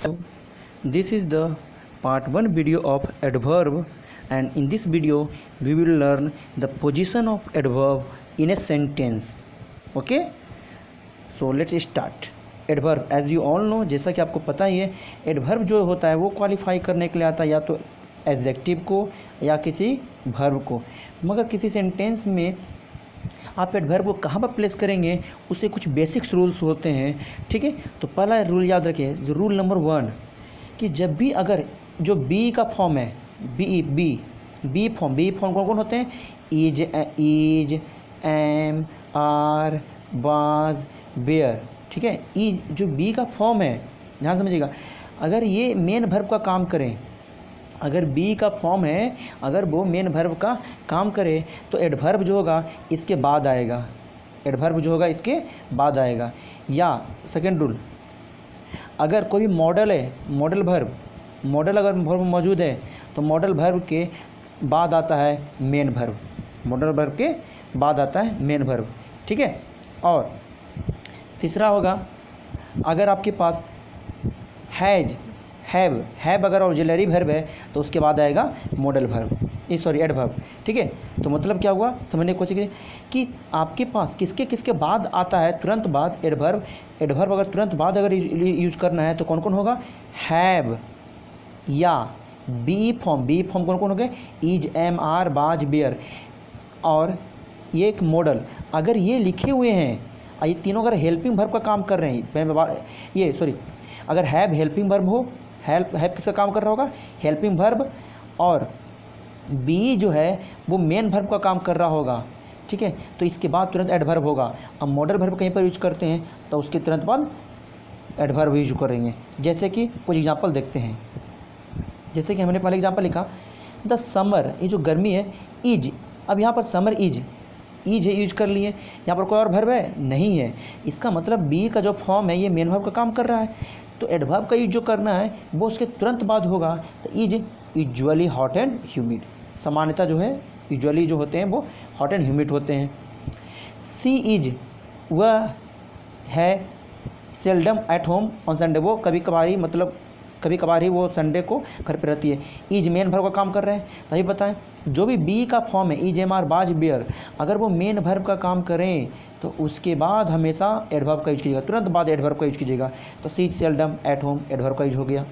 This is the part 1 video of adverb, and in this video we will learn the position of adverb in a sentence. Okay, so let's start. Adverb as you all know, जैसा कि आपको पता ही है, adverb जो होता है वो qualify करने के लिए आता है या तो एडजेक्टिव को या किसी वर्ब को। मगर किसी सेंटेंस में आप एडवर्ब को कहाँ पर प्लेस करेंगे उससे कुछ बेसिक्स रूल्स होते हैं। ठीक है, तो पहला रूल याद रखिए, रूल नंबर 1 कि जब भी अगर जो बी का फॉर्म है, बी फॉर्म कौन कौन होते हैं? Is, am, are, was, were. ठीक है, ई जो बी का फॉर्म है, ध्यान समझिएगा, अगर ये मेन वर्ब का काम करें, अगर बी का फॉर्म है, अगर वो मेन वर्ब का काम करे तो एडवर्ब जो होगा इसके बाद आएगा, एडवर्ब जो होगा इसके बाद आएगा। या सेकेंड रूल, अगर कोई मॉडल है, मॉडल अगर वर्ब मौजूद है तो मॉडल वर्ब के बाद आता है मेन वर्ब, मॉडल वर्ब के बाद आता है मेन वर्ब। ठीक है, और तीसरा होगा, अगर आपके पास हैव अगर ऑक्सिलरी वर्ब है तो उसके बाद आएगा मॉडल वर्ब, एडवर्ब। ठीक है, तो मतलब क्या हुआ, समझने की कोशिश कीजिए कि आपके पास किसके बाद आता है तुरंत बाद एडवर्ब। एडवर्ब अगर तुरंत बाद अगर यूज करना है तो कौन कौन होगा? हैव या बी फॉर्म कौन कौन हो गए? Is, am, are, was, were. और ये एक मॉडल, अगर ये लिखे हुए हैं, ये तीनों अगर हेल्पिंग वर्ब का काम कर रहे हैं, अगर हैव हेल्पिंग वर्ब हो, हेल्प किसका काम कर रहा होगा? Helping verb. और बी जो है वो मेन वर्ब का काम कर रहा होगा। ठीक है, तो इसके बाद तुरंत एडवर्ब होगा। अब मॉडल वर्ब कहीं पर यूज करते हैं तो उसके तुरंत बाद एडवर्ब यूज करेंगे। जैसे कि कुछ एग्जांपल देखते हैं, जैसे कि हमने पहले एग्जांपल लिखा, द समर, ये जो गर्मी है, इज। अब यहाँ पर समर इज यूज कर लिए, यहाँ पर कोई और वर्ब है नहीं है, इसका मतलब बी का जो फॉर्म है ये मेन वर्ब का काम कर रहा है, तो एडवर्ब का यूज जो करना है वो उसके तुरंत बाद होगा। तो is usually hot and humid, सामान्यतः जो है यूजुअली जो होते हैं वो हॉट एंड ह्यूमिड होते हैं। सी इज, वह है seldom at home on Sunday, वो कभी कभार ही वो संडे को घर पर रहती है। इज मेन वर्ब का काम कर रहे हैं, तभी बताएं जो भी बी का फॉर्म है, is, am, are, was, were, अगर वो मेन वर्ब का काम करें तो उसके बाद हमेशा एडवर्ब का यूज कीजिएगा, तुरंत बाद एडवर्ब का यूज कीजिएगा। तो she is seldom at home, adverb का यूज हो गया।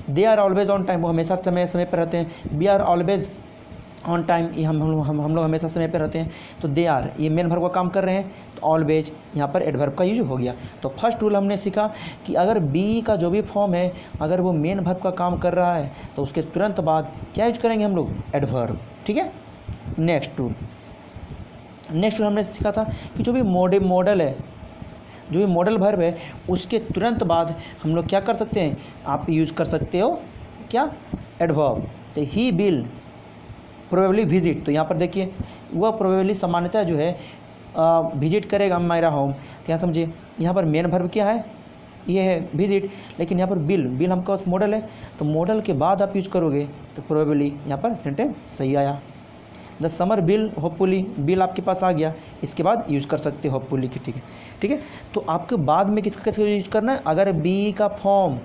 They are always on time, वो हमेशा समय पर रहते हैं। We are always on time, ये हम लोग हमेशा समय पर रहते हैं। तो दे आर ये मेन वर्ब का काम कर रहे हैं, तो ऑलवेज यहाँ पर एडवर्ब का यूज हो गया। तो फर्स्ट रूल हमने सीखा कि अगर बी का जो भी फॉर्म है, अगर वो मेन वर्ब का काम कर रहा है तो उसके तुरंत बाद क्या यूज करेंगे हम लोग? एडवर्ब। ठीक है, नेक्स्ट रूल हमने सीखा था कि जो भी मॉडल है, जो भी मॉडल वर्ब है, उसके तुरंत बाद हम लोग क्या कर सकते हैं? आप यूज कर सकते हो क्या? एडवर्ब। तो ही विल प्रोबेबली विजिट, तो यहाँ पर देखिए वह प्रोबेबली सामान्यतः जो है विजिट करेगा मेरा होम। तो यहाँ समझिए, यहाँ पर मेन वर्ब क्या है? ये है विजिट, लेकिन यहाँ पर बिल हमका उस मॉडल है, तो मॉडल के बाद आप यूज करोगे तो प्रोबेबली यहाँ पर सेंटेंस सही आया। The summer bill hopefully, bill आपके पास आ गया, इसके बाद यूज कर सकते हो होपफुली की। ठीक है, तो आपके बाद में किसका यूज करना है? अगर बी का फॉर्म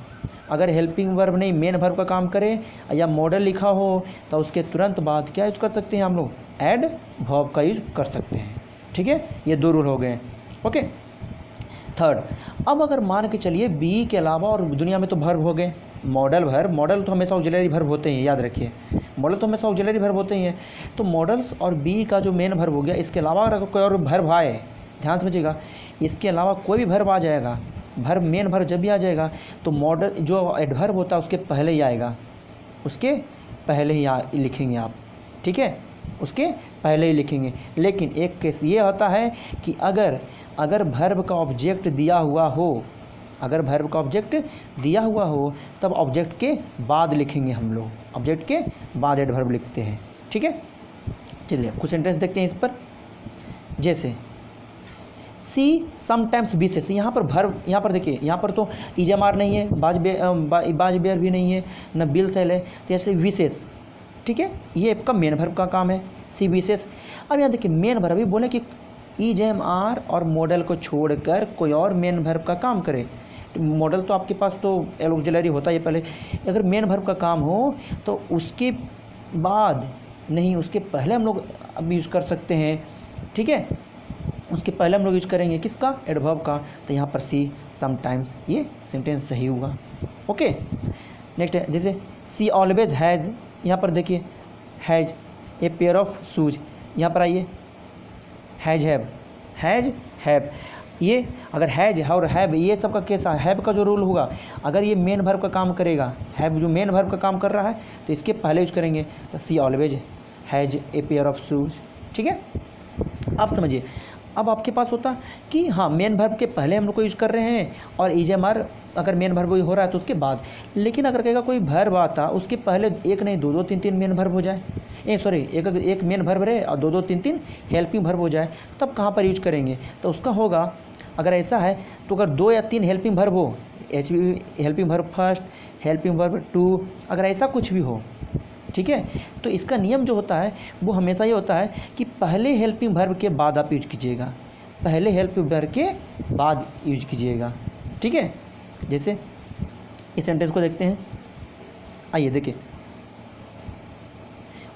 अगर हेल्पिंग वर्ब नहीं मेन वर्ब का काम करे या मॉडल लिखा हो तो उसके तुरंत बाद क्या यूज कर सकते हैं हम लोग? एडवर्ब का यूज कर सकते हैं। ठीक है, ये 2 रूल हो गए। ओके, थर्ड, अब अगर मान के चलिए बी के अलावा और दुनिया में तो वर्ब हो गए, मॉडल तो हमेशा ऑक्सिलरी वर्ब होते हैं, याद रखिए, मॉडल तो हमेशा ऑक्सिलरी वर्ब होते ही हैं। तो मॉडल्स और बी का जो मेन वर्ब हो गया, इसके अलावा अगर कोई और वर्ब आए, ध्यान समझिएगा, इसके अलावा कोई भी वर्ब आ जाएगा, मेन वर्ब जब भी आ जाएगा तो मॉडल जो एडवर्ब होता है उसके पहले ही आएगा, उसके पहले ही लिखेंगे आप। ठीक है, उसके पहले ही लिखेंगे। लेकिन एक केस ये होता है कि अगर वर्ब का ऑब्जेक्ट दिया हुआ हो, तब ऑब्जेक्ट के बाद लिखेंगे हम लोग, ऑब्जेक्ट के बाद एडवर्ब लिखते हैं। ठीक है, चलिए कुछ सेंटेंस देखते हैं इस पर। जैसे सी समटाइम्स विशेष, यहाँ पर वर्ब, यहाँ पर देखिए, यहाँ पर तो इज, एम, आर नहीं है, बाज, बेयर भी नहीं है, न बिल, सेल है, तो ऐसे विशेष। ठीक है, ये आपका मेन वर्ब का काम है, सी विशेष। अब यहाँ देखिए मेन वर्ब, अभी बोले कि इज, एम, आर और मॉडल को छोड़कर कोई और मेन वर्ब का काम करे। मॉडल तो आपके पास तो ऑक्सिलरी होता है पहले। अगर मेन वर्ब का काम हो तो उसके बाद नहीं, उसके पहले हम लोग अब यूज़ कर सकते हैं, ठीक है। उसके पहले हम लोग यूज़ करेंगे किसका, एडवर्ब का। तो यहाँ पर सी समटाइम्स ये सेंटेंस सही होगा। ओके, नेक्स्ट है जैसे सी ऑलवेज हैज़, यहाँ पर देखिए has a pair of shoes, यहाँ पर आइए हैज़ हैव, ये अगर हैज़ और हैव ये सब का कैसा, हैव का जो रूल होगा, अगर ये मेन वर्ब का काम करेगा, हैव जो मेन वर्ब का काम कर रहा है तो इसके पहले यूज करेंगे। तो she always has a pair of shoes, ठीक है। आप समझिए, अब आपके पास होता कि हाँ मेन वर्ब के पहले हम लोग को यूज़ कर रहे हैं और ईजेमआर अगर मेन वर्ब हो रहा है तो उसके बाद। लेकिन अगर कहेगा कोई वर्ब आता उसके पहले एक नहीं दो तीन तीन मेन वर्ब हो जाए, एक मेन वर्ब रहे और दो तीन तीन हेल्पिंग वर्ब हो जाए, तब कहाँ पर यूज करेंगे। तो उसका होगा, अगर ऐसा है तो अगर 2 या 3 हेल्पिंग वर्ब हो, helping verb first, helping verb two, अगर ऐसा कुछ भी हो, ठीक है, तो इसका नियम जो होता है वो हमेशा ये होता है कि पहले हेल्पिंग वर्ब के बाद आप यूज कीजिएगा, पहले हेल्पिंग वर्ब के बाद यूज कीजिएगा, ठीक है। जैसे इस सेंटेंस को देखते हैं, आइए देखिए,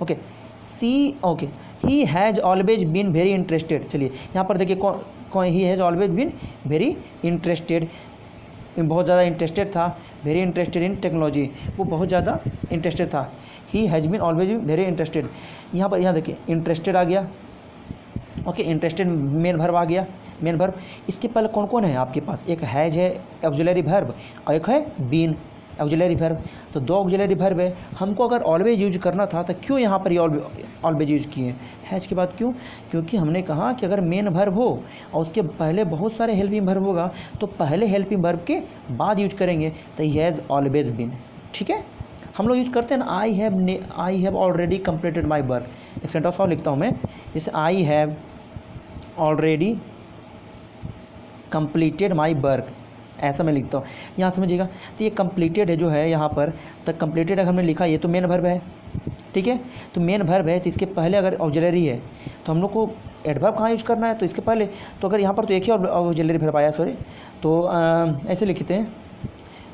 okay okay he has always been very interested. चलिए यहाँ पर देखिए कौन he has always been very interested, बहुत ज़्यादा इंटरेस्टेड था, वेरी इंटरेस्टेड इन टेक्नोलॉजी, वो बहुत ज़्यादा इंटरेस्टेड था। He has been always been very interested, यहाँ देखिए इंटरेस्टेड आ गया, ओके इंटरेस्टेड मेन वर्ब आ गया, मेन वर्ब। इसके पहले कौन कौन है आपके पास, एक हैज़ है ऑक्सिलरी वर्ब और एक है बीन ऑक्सिलरी वर्ब। तो 2 ऑक्सिलरी वर्ब है, हमको अगर ऑलवेज यूज करना था तो क्यों यहाँ पर ये ऑलवेज यूज किए हैज़ के बाद, क्यों, क्योंकि हमने कहा कि अगर मेन वर्ब हो और उसके पहले बहुत सारे हेल्पिंग वर्ब होगा तो पहले हेल्पिंग वर्ब के बाद यूज करेंगे। तो ही हैज़ ऑलवेज बीन, ठीक है। हम लोग यूज करते हैं ना I have already completed my work, एक सेंटेंस और लिखता हूँ मैं, जैसे I have already completed my work, ऐसा मैं लिखता हूँ, यहाँ समझिएगा। तो ये कंप्लीटेड है जो है यहाँ पर, तो कंप्लीटेड अगर हमने लिखा ये तो मेन वर्ब है, ठीक है। तो मेन वर्ब है तो इसके पहले अगर ऑक्सिलरी है तो हम लोग को एडवर्ब कहाँ यूज करना है, तो इसके पहले। तो अगर यहाँ पर तो एक ही ऑक्सिलरी वर्ब आया, सॉरी, तो ऐसे लिखते हैं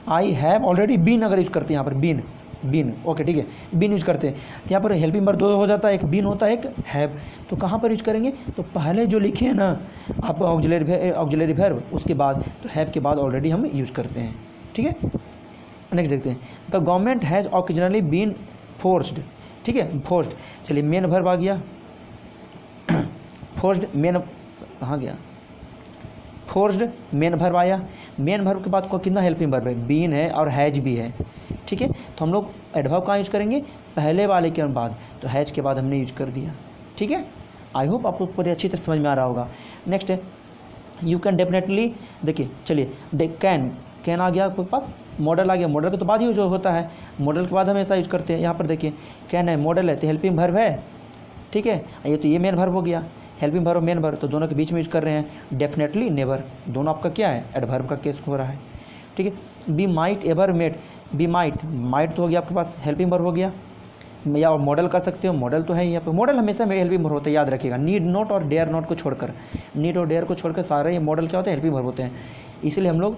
आई हैव ऑलरेडी बीन, अगर यूज करते हैं यहाँ पर बीन, ओके ठीक है, बीन यूज करते हैं। तो यहाँ पर हेल्पिंग वर्ब 2 हो जाता है, एक बीन होता है एक हैव। तो कहाँ पर यूज करेंगे, तो पहले जो लिखे हैं ना आप ऑक्सिलरी वर्ब, उसके बाद तो हैव के बाद ऑलरेडी हम यूज करते हैं, ठीक है। नेक्स्ट देखते हैं, the government has occasionally been forced, ठीक है, फोर्स्ड। चलिए मेन वर्ब आ गया, फोर्स्ड मेन कहाँ गया, फोर्स्ड मेन वर्ब आया, मेन वर्ब के बाद को कितना हेल्पिंग वर्ब है, बीन है और हैज भी है, ठीक है। तो हम लोग एडवर्ब कहाँ यूज करेंगे, पहले वाले के बाद, तो हैज के बाद हमने यूज कर दिया, ठीक है। आई होप आपको पूरी अच्छी तरह समझ में आ रहा होगा। नेक्स्ट है यू कैन डेफिनेटली, देखिए चलिए कैन आ गया आपके पास, मॉडल आ गया, मॉडल के तो बाद यूज होता है, मॉडल के बाद हम ऐसा यूज करते हैं। यहाँ पर देखिए कैन है, मॉडल है तो हेल्पिंग वर्ब है, ठीक है। ये तो ये मेन वर्ब हो गया, हेल्पिंग वर्ब मेन वर्ब, तो दोनों के बीच में यूज कर रहे हैं। डेफिनेटली नेवर, दोनों आपका क्या है, एडवर्ब का केस हो रहा है, ठीक है। Be might ever met, be might तो हो गया आपके पास, हेल्पिंग वर्ब हो गया, या मॉडल कर सकते हो, मॉडल तो है ही यहाँ पर, मॉडल हमेशा में हेल्पिंग वर्ब होता है, याद रखिएगा। नीड नॉट और डेयर नॉट को छोड़कर, नीड और डेयर को छोड़कर सारे ये मॉडल क्या होते हैं, हेल्पिंग वर्ब होते हैं। इसलिए हम लोग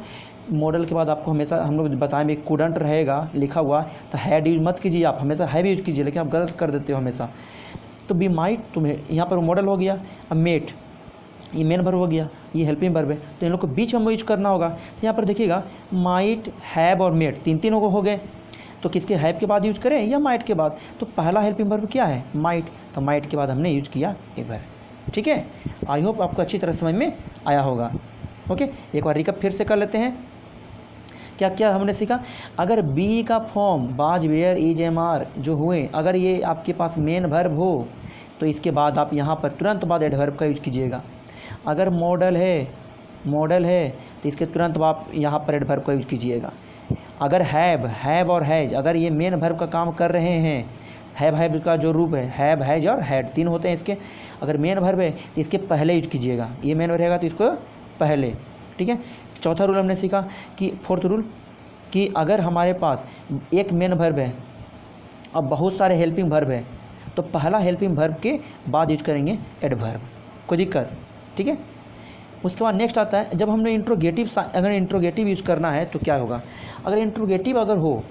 मॉडल के बाद आपको हमेशा हम लोग बताएंगे कुडंट रहेगा लिखा हुआ तो हैड यूज मत कीजिए, आप हमेशा हैव यूज कीजिए, लेकिन आप गलत कर देते हो हमेशा। तो बी माइट तुम्हें यहाँ पर मॉडल हो गया, अब मेट ये मेन वर्ब हो गया, ये हेल्पिंग वर्ब है, तो इन लोग को बीच में यूज करना होगा। तो यहाँ पर देखिएगा माइट हैव और मेट तीन हो गए, तो किसके हैव के बाद यूज करें या माइट के बाद, तो पहला हेल्पिंग वर्ब क्या है, माइट, तो माइट के बाद हमने यूज किया एवर, ठीक है। आई होप आपको अच्छी तरह समझ में आया होगा। ओके, एक बार रिकप फिर से कर लेते हैं, क्या क्या हमने सीखा। अगर बी का फॉर्म बाज वेयर इज एम आर जो हुए, अगर ये आपके पास मेन वर्ब हो तो इसके बाद आप यहाँ पर तुरंत बाद एडवर्ब का यूज कीजिएगा। अगर मॉडल है तो इसके तुरंत आप यहाँ पर एडवर्ब का यूज कीजिएगा। अगर हैव और हैज, अगर ये मेन वर्ब का काम कर रहे हैं, हैव का जो रूप है हैव, हैज और हैड तीन होते हैं इसके, अगर मेन वर्ब है तो इसके पहले यूज कीजिएगा, ये मेन वर्ब रहेगा तो इसको पहले, ठीक है। चौथा रूल हमने सीखा कि फोर्थ रूल कि अगर हमारे पास एक मेन वर्ब है और बहुत सारे हेल्पिंग वर्ब है तो पहला हेल्पिंग वर्ब के बाद यूज करेंगे एडवर्ब, कोई दिक्कत, ठीक है। उसके बाद नेक्स्ट आता है, जब हमने इंट्रोगेटिव, अगर इंट्रोगेटिव यूज़ करना है तो क्या होगा, अगर इंट्रोगेटिव अगर हो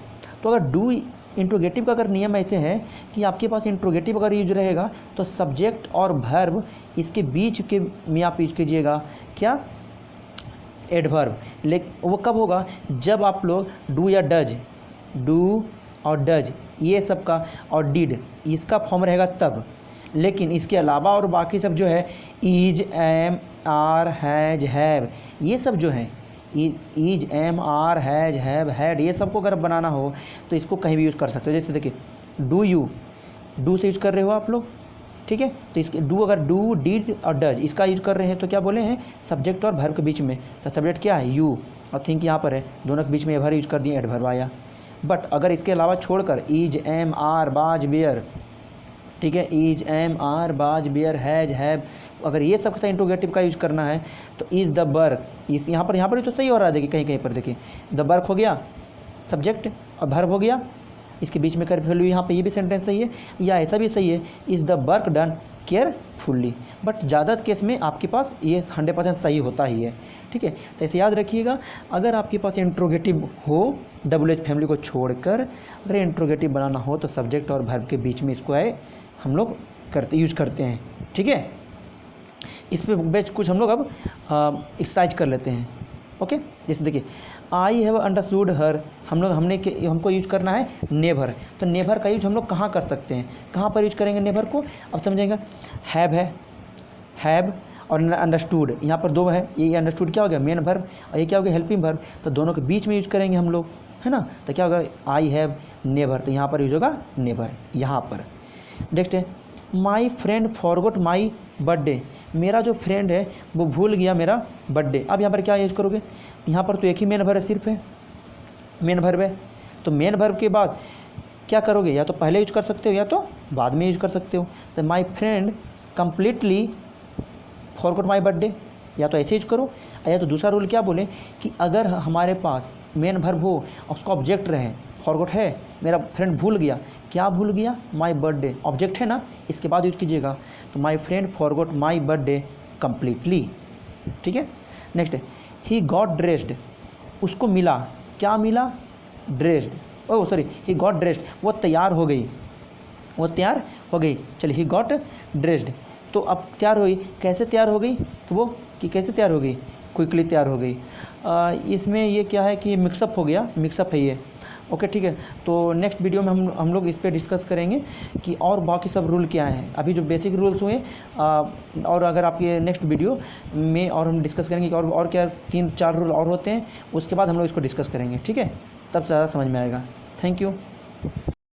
तो अगर डू इंट्रोगेटिव का अगर नियम ऐसे है कि आपके पास इंट्रोगेटिव अगर यूज रहेगा तो सब्जेक्ट और वर्ब इसके बीच के में आप यूज कीजिएगा क्या, एडवर्ब। लेकिन वो कब होगा, जब आप लोग डू या डज, डू और डज ये सब का और डिड इसका फॉर्म रहेगा तब। लेकिन इसके अलावा और बाकी सब जो है is, am, are, has, have ये सब जो है is, am, are, has, have, had ये सब को अगर बनाना हो तो इसको कहीं भी यूज़ कर सकते हो। जैसे देखिए डू यू, डू से यूज़ कर रहे हो आप लोग, ठीक है, तो इसके डू अगर डू, डिड और डज इसका यूज़ कर रहे हैं तो क्या बोले हैं, सब्जेक्ट और वर्ब के बीच में, तो सब्जेक्ट क्या है यू और थिंक यहाँ पर है, दोनों के बीच में वर्ब यूज कर दिए, एडवर्ब आया। बट अगर इसके अलावा छोड़कर इज, एम, आर, बाज, बेयर, ठीक है, इज, एम, आर, बाज, बेयर, हैज, हैव अगर ये सब का इंट्रोगेटिव का यूज करना है तो इज़ द वर्क, इस यहाँ पर तो सही हो रहा है, देखिए कहीं कहीं पर देखिए द वर्क हो गया सब्जेक्ट और वर्ब हो गया, इसके बीच में कर वैल्यू, यहाँ पे ये भी सेंटेंस सही है, या ऐसा भी सही है is the work done carefully. But ज़्यादा केस में आपके पास ये 100% सही होता ही है, ठीक है। तो ऐसे याद रखिएगा, अगर आपके पास इंट्रोगेटिव हो WH फैमिली को छोड़कर अगर इंट्रोगेटिव बनाना हो तो सब्जेक्ट और वर्ब के बीच में इसको है हम लोग यूज करते हैं, ठीक है। इस पर बेच कुछ हम लोग अब एक्सरसाइज कर लेते हैं, ओके। जैसे देखिए आई हैव अंडरस्टूड हर, हमको यूज करना है नेवर, तो नेवर का यूज हम लोग कहाँ कर सकते हैं, कहाँ पर यूज करेंगे नेवर को, अब समझेंगे। हैव है, हैव और अंडरस्टूड यहाँ पर दो है, ये अंडरस्टूड क्या हो गया मेन वर्ब और ये क्या हो गया हेल्पिंग वर्ब, तो दोनों के बीच में यूज करेंगे हम लोग, है ना। तो क्या होगा आई हैव नेवर, तो यहाँ पर यूज होगा नेवर यहाँ पर। नेक्स्ट है my friend forgot my birthday, मेरा जो फ्रेंड है वो भूल गया मेरा बर्थडे। अब यहाँ पर क्या यूज करोगे, यहाँ पर तो एक ही मेन वर्ब है, सिर्फ है मेन वर्ब है, तो मेन वर्ब के बाद क्या करोगे, या तो पहले यूज कर सकते हो या तो बाद में यूज कर सकते हो। तो my friend completely forgot my birthday, या तो ऐसे यूज करो, या तो दूसरा रूल क्या बोले कि अगर हमारे पास मेन वर्ब हो और उसका ऑब्जेक्ट रहे, फॉरगॉट है मेरा फ्रेंड भूल गया, क्या भूल गया माई बर्थडे, ऑब्जेक्ट है ना, इसके बाद यूज कीजिएगा, तो my friend forgot my birthday completely, ठीक है। नेक्स्ट है ही गॉट ड्रेस्ड, उसको मिला, क्या मिला dressed, oh sorry he got dressed, वो तैयार हो गई, वो तैयार हो गई, चलिए ही गॉट ड्रेस्ड, तो अब तैयार हुई, कैसे तैयार हो गई, तो वो कि कैसे तैयार हो गई, क्विकली तैयार हो गई। इसमें ये क्या है कि मिक्सअप हो गया, मिक्सअप है ये, ओके ठीक है। तो नेक्स्ट वीडियो में हम लोग इस पर डिस्कस करेंगे कि और बाकी सब रूल क्या हैं, अभी जो बेसिक रूल्स हुए और अगर आपके नेक्स्ट वीडियो में और हम डिस्कस करेंगे कि और क्या 3-4 रूल और होते हैं, उसके बाद हम लोग इसको डिस्कस करेंगे, ठीक है, तब ज़्यादा समझ में आएगा। Thank you.